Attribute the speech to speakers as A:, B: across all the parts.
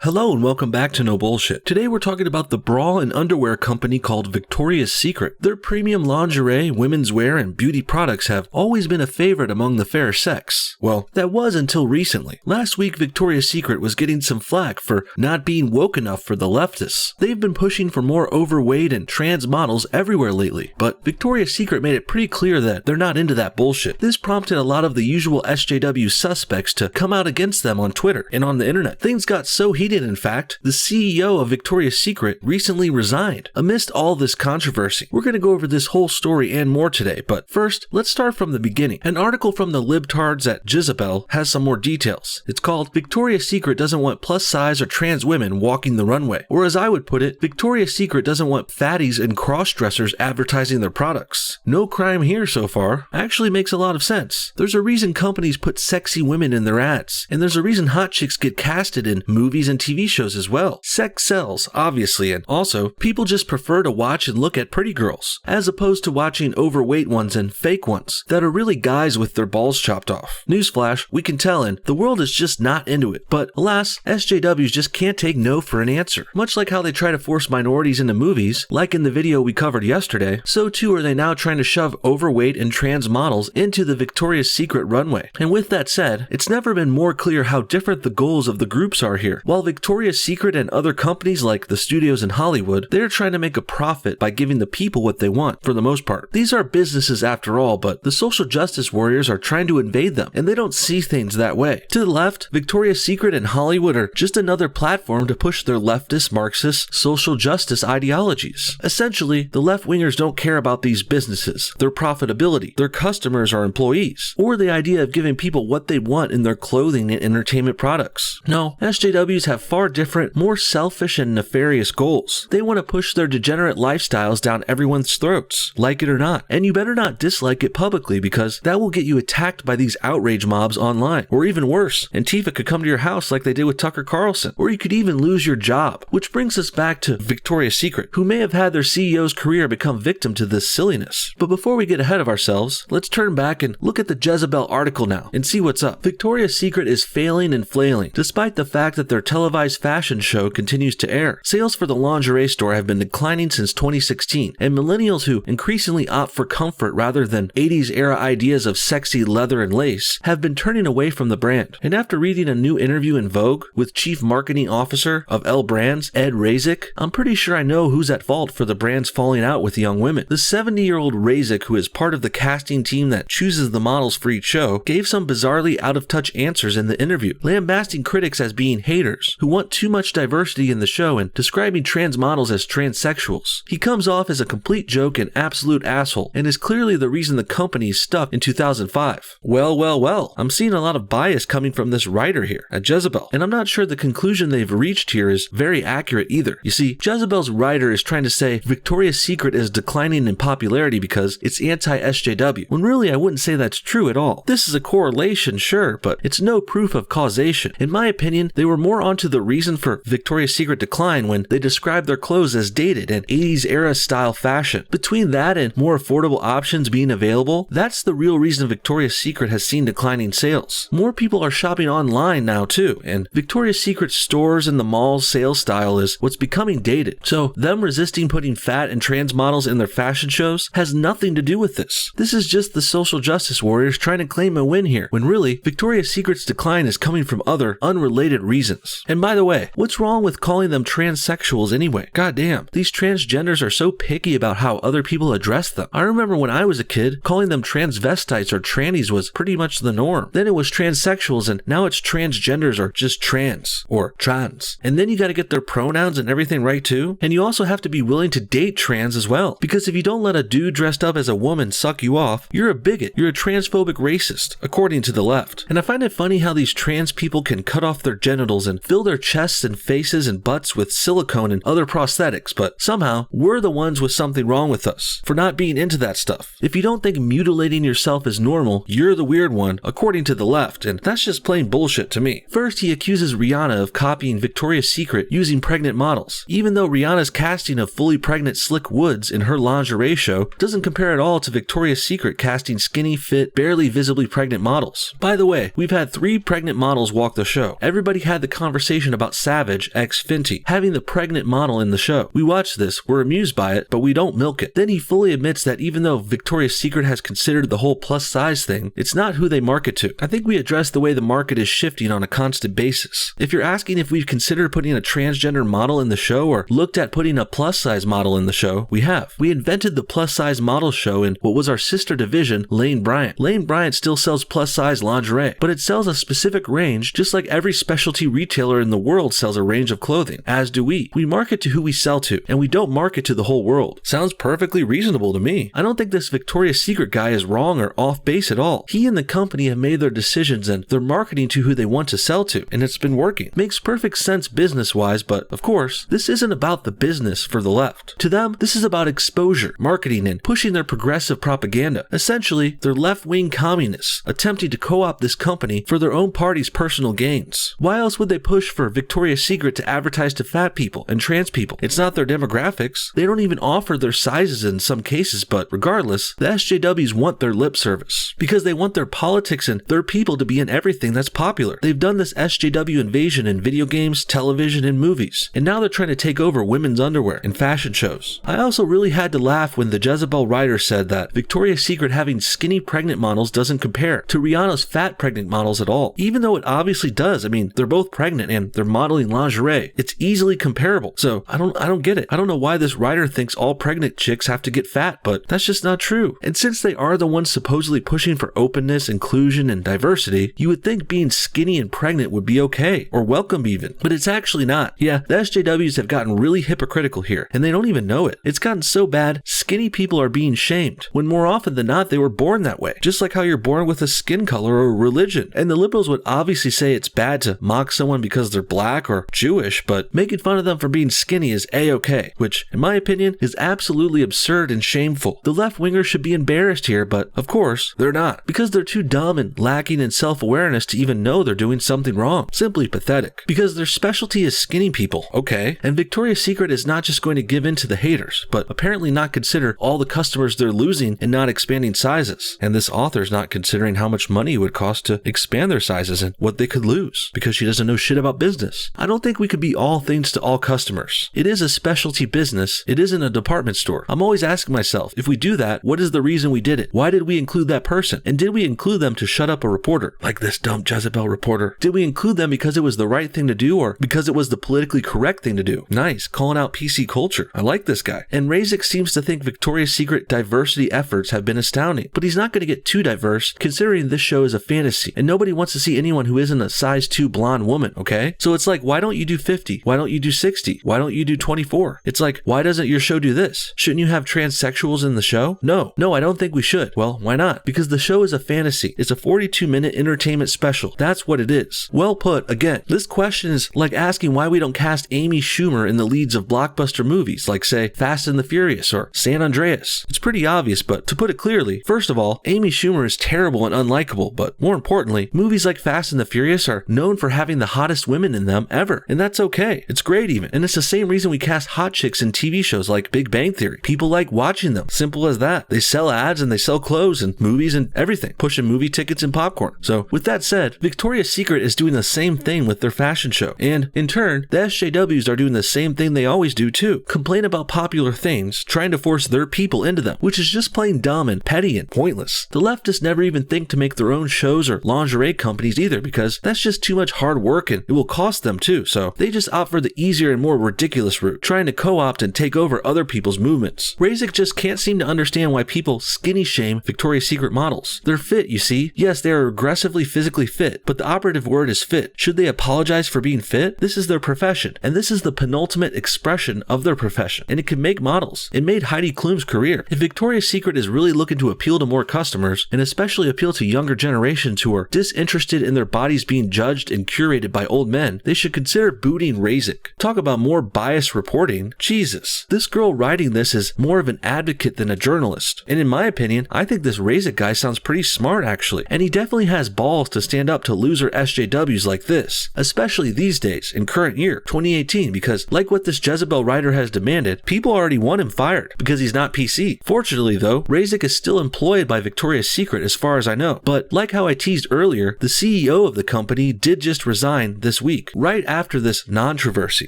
A: Hello and welcome back to No Bullshit. Today we're talking about the bra and underwear company called Victoria's Secret. Their premium lingerie, women's wear, and beauty products have always been a favorite among the fair sex. Well, that was until recently. Last week Victoria's Secret was getting some flack for not being woke enough for the leftists. They've been pushing for more overweight and trans models everywhere lately, but Victoria's Secret made it pretty clear that they're not into that bullshit. This prompted a lot of the usual SJW suspects to come out against them on Twitter and on the internet. Things got so heated, in fact, the CEO of Victoria's Secret recently resigned. Amidst all this controversy, we're going to go over this whole story and more today, but first, let's start from the beginning. An article from the libtards at Jezebel has some more details. It's called Victoria's Secret doesn't want plus size or trans women walking the runway. Or as I would put it, Victoria's Secret doesn't want fatties and cross-dressers advertising their products. No crime here so far. Actually makes a lot of sense. There's a reason companies put sexy women in their ads, and there's a reason hot chicks get casted in movies and TV shows as well. Sex sells, obviously, and also, people just prefer to watch and look at pretty girls, as opposed to watching overweight ones and fake ones that are really guys with their balls chopped off. Newsflash, we can tell, and the world is just not into it. But alas, SJWs just can't take no for an answer. Much like how they try to force minorities into movies, like in the video we covered yesterday, so too are they now trying to shove overweight and trans models into the Victoria's Secret runway. And with that said, it's never been more clear how different the goals of the groups are here. While Victoria's Secret and other companies like the studios in Hollywood, they're trying to make a profit by giving the people what they want, for the most part. These are businesses after all, but the social justice warriors are trying to invade them, and they don't see things that way. To the left, Victoria's Secret and Hollywood are just another platform to push their leftist, Marxist, social justice ideologies. Essentially, the left-wingers don't care about these businesses, their profitability, their customers or employees, or the idea of giving people what they want in their clothing and entertainment products. No, SJWs have far different, more selfish and nefarious goals. They want to push their degenerate lifestyles down everyone's throats, like it or not. And you better not dislike it publicly, because that will get you attacked by these outrage mobs online. Or even worse, Antifa could come to your house like they did with Tucker Carlson. Or you could even lose your job. Which brings us back to Victoria's Secret, who may have had their CEO's career become victim to this silliness. But before we get ahead of ourselves, let's turn back and look at the Jezebel article now and see what's up. Victoria's Secret is failing and flailing, despite the fact that their televised fashion show continues to air. Sales for the lingerie store have been declining since 2016, and millennials who increasingly opt for comfort rather than 80s era ideas of sexy leather and lace have been turning away from the brand. And after reading a new interview in Vogue with Chief Marketing Officer of L Brands, Ed Razik, I'm pretty sure I know who's at fault for the brand's falling out with young women. The 70-year-old Razik, who is part of the casting team that chooses the models for each show, gave some bizarrely out-of-touch answers in the interview, lambasting critics as being haters who want too much diversity in the show and describing trans models as transsexuals. He comes off as a complete joke and absolute asshole, and is clearly the reason the company is stuck in 2005. Well, I'm seeing a lot of bias coming from this writer here at Jezebel, and I'm not sure the conclusion they've reached here is very accurate either. You see, Jezebel's writer is trying to say Victoria's Secret is declining in popularity because it's anti-SJW, when really I wouldn't say that's true at all. This is a correlation, sure, but it's no proof of causation. In my opinion, they were more onto the reason for Victoria's Secret decline when they described their clothes as dated and 80s era style fashion. Between that and more affordable options being available, that's the real reason Victoria's Secret has seen declining sales. More people are shopping online now too, and Victoria's Secret stores and the mall's sales style is what's becoming dated. So them resisting putting fat and trans models in their fashion shows has nothing to do with this. This is just the social justice warriors trying to claim a win here, when really Victoria's Secret's decline is coming from other unrelated reasons. And by the way, what's wrong with calling them transsexuals anyway? Goddamn, these transgenders are so picky about how other people address them. I remember when I was a kid, calling them transvestites or trannies was pretty much the norm. Then it was transsexuals, and now it's transgenders or just trans or trans. And then you gotta get their pronouns and everything right too. And you also have to be willing to date trans as well. Because if you don't let a dude dressed up as a woman suck you off, you're a bigot. You're a transphobic racist, according to the left. And I find it funny how these trans people can cut off their genitals and fill their chests and faces and butts with silicone and other prosthetics, but somehow we're the ones with something wrong with us for not being into that stuff. If you don't think mutilating yourself is normal, you're the weird one, according to the left, and that's just plain bullshit to me. First, he accuses Rihanna of copying Victoria's Secret using pregnant models, even though Rihanna's casting of fully pregnant Slick Woods in her lingerie show doesn't compare at all to Victoria's Secret casting skinny, fit, barely visibly pregnant models. By the way, we've had 3 pregnant models walk the show. Everybody had the conversation conversation about Savage x Fenty having the pregnant model in the show. We watch this, we're amused by it, but we don't milk it. Then he fully admits that even though Victoria's Secret has considered the whole plus size thing, it's not who they market to. I think we address the way the market is shifting on a constant basis. If you're asking if we've considered putting a transgender model in the show or looked at putting a plus size model in the show, we have. We invented the plus size model show in what was our sister division, Lane Bryant. Lane Bryant still sells plus size lingerie, but it sells a specific range just like every specialty retailer in the world sells a range of clothing, as do we. We market to who we sell to, and we don't market to the whole world. Sounds perfectly reasonable to me. I don't think this Victoria's Secret guy is wrong or off base at all. He and the company have made their decisions and they're marketing to who they want to sell to, and it's been working. Makes perfect sense business-wise, but of course, this isn't about the business for the left. To them, this is about exposure, marketing, and pushing their progressive propaganda. Essentially, they're left-wing communists attempting to co-opt this company for their own party's personal gains. Why else would they push for Victoria's Secret to advertise to fat people and trans people? It's not their demographics. They don't even offer their sizes in some cases, but regardless, the SJWs want their lip service because they want their politics and their people to be in everything that's popular. They've done this SJW invasion in video games, television, and movies, and now they're trying to take over women's underwear and fashion shows. I also really had to laugh when the Jezebel writer said that Victoria's Secret having skinny pregnant models doesn't compare to Rihanna's fat pregnant models at all, even though it obviously does. I mean, they're both pregnant and they're modeling lingerie. It's easily comparable. So I don't get it. I don't know why this writer thinks all pregnant chicks have to get fat, but that's just not true. And since they are the ones supposedly pushing for openness, inclusion, and diversity, you would think being skinny and pregnant would be okay, or welcome even, but it's actually not. Yeah, the SJWs have gotten really hypocritical here, and they don't even know it. It's gotten so bad, skinny people are being shamed, when more often than not, they were born that way, just like how you're born with a skin color or religion. And the liberals would obviously say it's bad to mock someone because they're black or Jewish, but making fun of them for being skinny is a-okay, which, in my opinion, is absolutely absurd and shameful. The left-wingers should be embarrassed here, but of course, they're not, because they're too dumb and lacking in self-awareness to even know they're doing something wrong. Simply pathetic. Because their specialty is skinny people, okay? And Victoria's Secret is not just going to give in to the haters, but apparently not consider all the customers they're losing and not expanding sizes. And this author's not considering how much money it would cost to expand their sizes and what they could lose, because she doesn't know shit about business. I don't think we could be all things to all customers. It is a specialty business. It isn't a department store. I'm always asking myself, if we do that, what is the reason we did it? Why did we include that person? And did we include them to shut up a reporter? Like this dumb Jezebel reporter. Did we include them because it was the right thing to do or because it was the politically correct thing to do? Nice, calling out PC culture. I like this guy. And Resigns seems to think Victoria's Secret diversity efforts have been astounding, but he's not going to get too diverse considering this show is a fantasy and nobody wants to see anyone who isn't a size 2 blonde woman, okay? So it's like, why don't you do 50? Why don't you do 60? Why don't you do 24? It's like, why doesn't your show do this? Shouldn't you have transsexuals in the show? No, I don't think we should. Well, why not? Because the show is a fantasy. It's a 42-minute entertainment special. That's what it is. Well put. Again, this question is like asking why we don't cast Amy Schumer in the leads of blockbuster movies like, say, Fast and the Furious or San Andreas. It's pretty obvious, but to put it clearly, first of all, Amy Schumer is terrible and unlikable, but more importantly, movies like Fast and the Furious are known for having the hottest women in them ever, and that's okay. It's great even, and it's the same reason we cast hot chicks in TV shows like Big Bang Theory. People like watching them. Simple as that. They sell ads and they sell clothes and movies and everything, pushing movie tickets and popcorn. So with that said, Victoria's Secret is doing the same thing with their fashion show, and in turn, the SJWs are doing the same thing they always do too. Complain about popular things, trying to force their people into them, which is just plain dumb and petty and pointless. The leftists never even think to make their own shows or lingerie companies either, because that's just too much hard work and it will cost them too, so they just opt for the easier and more ridiculous route, trying to co-opt and take over other people's movements. Resigns just can't seem to understand why people skinny shame Victoria's Secret models. They're fit, you see. Yes, they are aggressively physically fit, but the operative word is fit. Should they apologize for being fit? This is their profession, and this is the penultimate expression of their profession, and it can make models. It made Heidi Klum's career. If Victoria's Secret is really looking to appeal to more customers, and especially appeal to younger generations who are disinterested in their bodies being judged and curated by old men, they should consider booting Resigns. Talk about more biased reporting. Jesus. This girl writing this is more of an advocate than a journalist. And in my opinion, I think this Resigns guy sounds pretty smart actually. And he definitely has balls to stand up to loser SJWs like this, especially these days in current year, 2018, because like what this Jezebel writer has demanded, people already want him fired because he's not PC. Fortunately though, Resigns is still employed by Victoria's Secret as far as I know. But like how I teased earlier, the CEO of the company did just resign this this week, right after this controversy.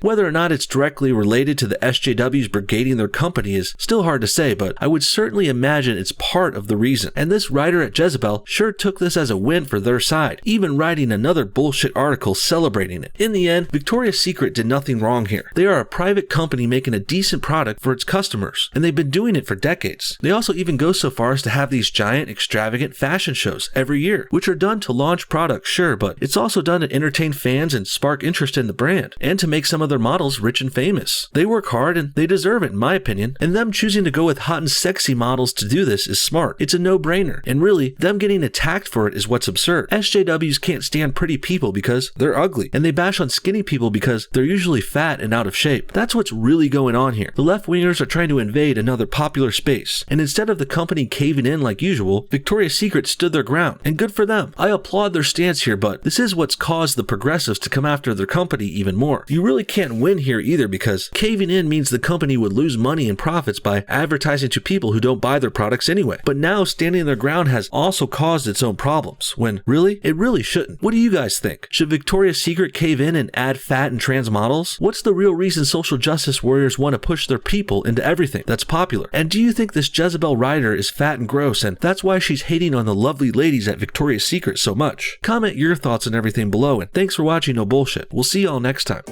A: Whether or not it's directly related to the SJWs brigading their company is still hard to say, but I would certainly imagine it's part of the reason. And this writer at Jezebel sure took this as a win for their side, even writing another bullshit article celebrating it. In the end, Victoria's Secret did nothing wrong here. They are a private company making a decent product for its customers, and they've been doing it for decades. They also even go so far as to have these giant, extravagant fashion shows every year, which are done to launch products, sure, but it's also done to entertain fans and spark interest in the brand, and to make some of their models rich and famous. They work hard and they deserve it, in my opinion, and them choosing to go with hot and sexy models to do this is smart. It's a no-brainer, and really, them getting attacked for it is what's absurd. SJWs can't stand pretty people because they're ugly, and they bash on skinny people because they're usually fat and out of shape. That's what's really going on here. The left-wingers are trying to invade another popular space, and instead of the company caving in like usual, Victoria's Secret stood their ground, and good for them. I applaud their stance here, but this is what's caused the progressives to come after their company even more. You really can't win here either, because caving in means the company would lose money and profits by advertising to people who don't buy their products anyway. But now standing their ground has also caused its own problems, when really, it really shouldn't. What do you guys think? Should Victoria's Secret cave in and add fat and trans models? What's the real reason social justice warriors want to push their people into everything that's popular? And do you think this Jezebel writer is fat and gross, and that's why she's hating on the lovely ladies at Victoria's Secret so much? Comment your thoughts on everything below, and thanks for watching No Bullshit. We'll see y'all next time.